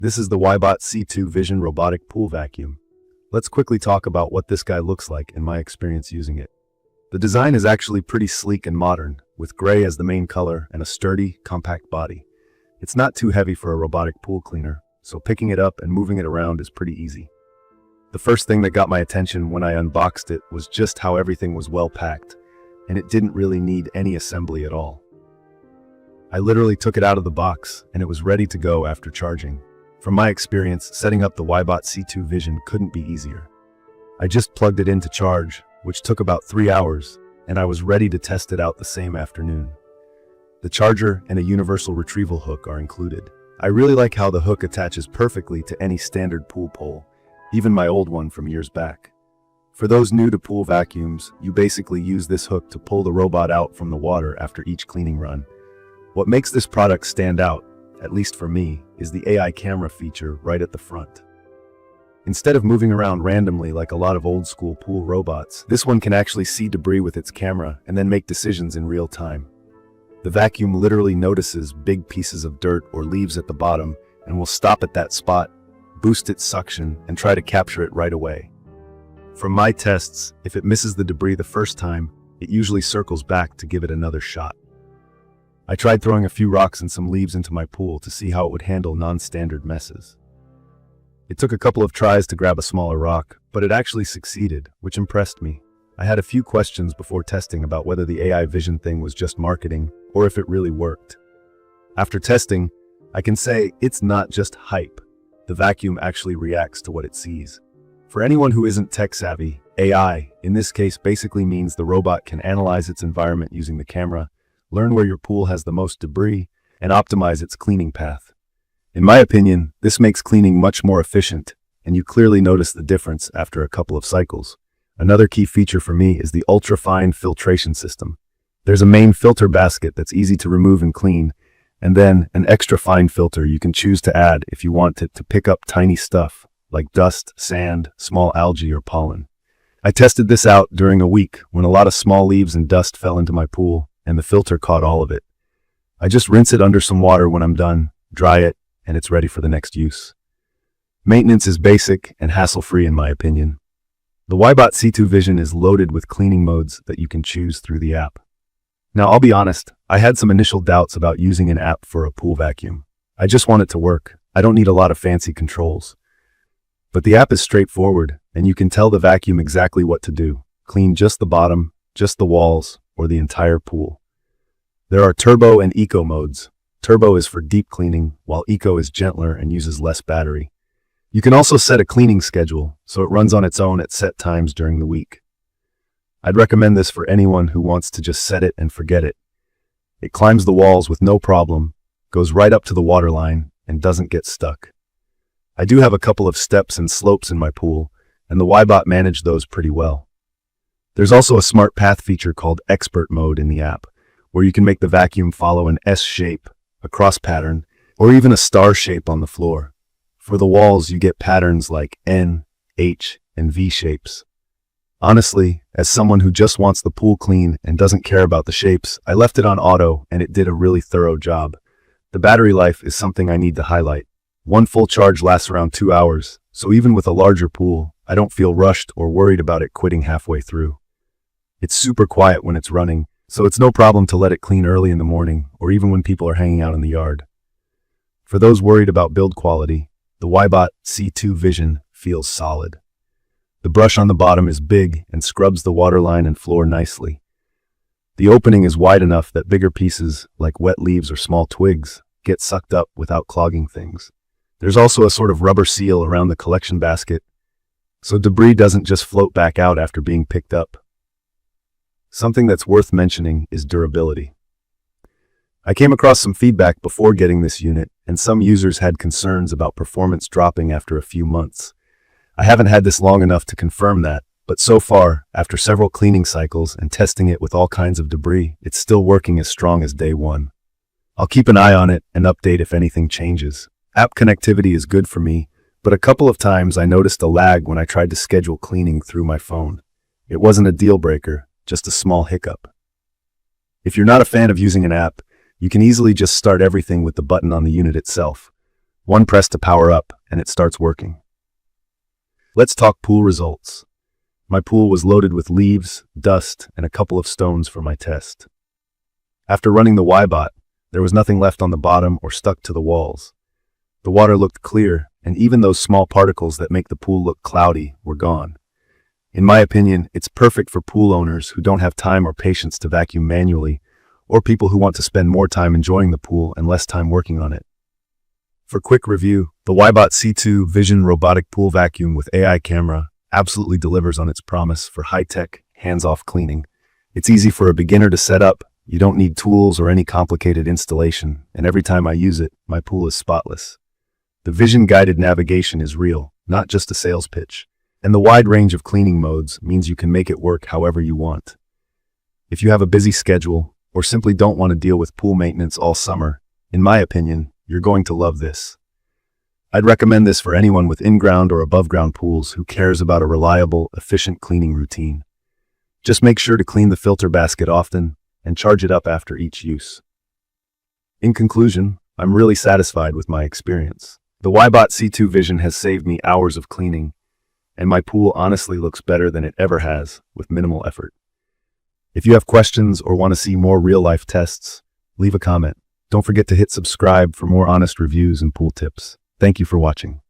This is the WYBOT C2 Vision robotic pool vacuum. Let's quickly talk about what this guy looks like in my experience using it. The design is actually pretty sleek and modern, with gray as the main color and a sturdy, compact body. It's not too heavy for a robotic pool cleaner, so picking it up and moving it around is pretty easy. The first thing that got my attention when I unboxed it was just how everything was well packed, and it didn't really need any assembly at all. I literally took it out of the box, and it was ready to go after charging. From my experience, setting up the WYBOT C2 Vision couldn't be easier. I just plugged it in to charge, which took about 3 hours, and I was ready to test it out the same afternoon. The charger and a universal retrieval hook are included. I really like how the hook attaches perfectly to any standard pool pole, even my old one from years back. For those new to pool vacuums, you basically use this hook to pull the robot out from the water after each cleaning run. What makes this product stand out, at least for me, is the AI camera feature right at the front. Instead of moving around randomly like a lot of old school pool robots, this one can actually see debris with its camera and then make decisions in real time. The vacuum literally notices big pieces of dirt or leaves at the bottom and will stop at that spot, boost its suction, and try to capture it right away. From my tests, if it misses the debris the first time, it usually circles back to give it another shot. I tried throwing a few rocks and some leaves into my pool to see how it would handle non-standard messes. It took a couple of tries to grab a smaller rock, but it actually succeeded, which impressed me. I had a few questions before testing about whether the AI vision thing was just marketing or if it really worked. After testing, I can say it's not just hype. The vacuum actually reacts to what it sees. For anyone who isn't tech savvy, AI, in this case, basically means the robot can analyze its environment using the camera, learn where your pool has the most debris, and optimize its cleaning path. In my opinion, this makes cleaning much more efficient, and you clearly notice the difference after a couple of cycles. Another key feature for me is the ultra-fine filtration system. There's a main filter basket that's easy to remove and clean, and then an extra fine filter you can choose to add if you want it to pick up tiny stuff like dust, sand, small algae, or pollen. I tested this out during a week when a lot of small leaves and dust fell into my pool, and the filter caught all of it. I just rinse it under some water when I'm done, dry it, and it's ready for the next use. Maintenance is basic and hassle-free in my opinion. The WYBOT C2 Vision is loaded with cleaning modes that you can choose through the app. Now, I'll be honest, I had some initial doubts about using an app for a pool vacuum. I just want it to work. I don't need a lot of fancy controls. But the app is straightforward, and you can tell the vacuum exactly what to do. Clean just the bottom, just the walls, or the entire pool. There are Turbo and Eco modes. Turbo is for deep cleaning, while Eco is gentler and uses less battery. You can also set a cleaning schedule, so it runs on its own at set times during the week. I'd recommend this for anyone who wants to just set it and forget it. It climbs the walls with no problem, goes right up to the water line, and doesn't get stuck. I do have a couple of steps and slopes in my pool, and the WYBOT managed those pretty well. There's also a smart path feature called Expert Mode in the app, where you can make the vacuum follow an S shape, a cross pattern, or even a star shape on the floor. For the walls, you get patterns like N, H, and V shapes. Honestly, as someone who just wants the pool clean and doesn't care about the shapes, I left it on auto and it did a really thorough job. The battery life is something I need to highlight. One full charge lasts around 2 hours, so even with a larger pool, I don't feel rushed or worried about it quitting halfway through. It's super quiet when it's running, so it's no problem to let it clean early in the morning or even when people are hanging out in the yard. For those worried about build quality, the WYBOT C2 Vision feels solid. The brush on the bottom is big and scrubs the waterline and floor nicely. The opening is wide enough that bigger pieces, like wet leaves or small twigs, get sucked up without clogging things. There's also a sort of rubber seal around the collection basket, so debris doesn't just float back out after being picked up. Something that's worth mentioning is durability. I came across some feedback before getting this unit, and some users had concerns about performance dropping after a few months. I haven't had this long enough to confirm that, but so far, after several cleaning cycles and testing it with all kinds of debris, it's still working as strong as day one. I'll keep an eye on it and update if anything changes. App connectivity is good for me, but a couple of times I noticed a lag when I tried to schedule cleaning through my phone. It wasn't a deal breaker, just a small hiccup. If you're not a fan of using an app, you can easily just start everything with the button on the unit itself. One press to power up, and it starts working. Let's talk pool results. My pool was loaded with leaves, dust, and a couple of stones for my test. After running the WYBOT, there was nothing left on the bottom or stuck to the walls. The water looked clear, and even those small particles that make the pool look cloudy were gone. In my opinion, it's perfect for pool owners who don't have time or patience to vacuum manually, or people who want to spend more time enjoying the pool and less time working on it. For quick review, the WYBOT C2 Vision robotic pool vacuum with AI camera absolutely delivers on its promise for high-tech, hands-off cleaning. It's easy for a beginner to set up, you don't need tools or any complicated installation, and every time I use it, my pool is spotless. The Vision-guided navigation is real, not just a sales pitch, and the wide range of cleaning modes means you can make it work however you want. If you have a busy schedule, or simply don't want to deal with pool maintenance all summer, in my opinion, you're going to love this. I'd recommend this for anyone with in-ground or above-ground pools who cares about a reliable, efficient cleaning routine. Just make sure to clean the filter basket often and charge it up after each use. In conclusion, I'm really satisfied with my experience. The WYBOT C2 Vision has saved me hours of cleaning, and my pool honestly looks better than it ever has with minimal effort. If you have questions or want to see more real-life tests, leave a comment. Don't forget to hit subscribe for more honest reviews and pool tips. Thank you for watching.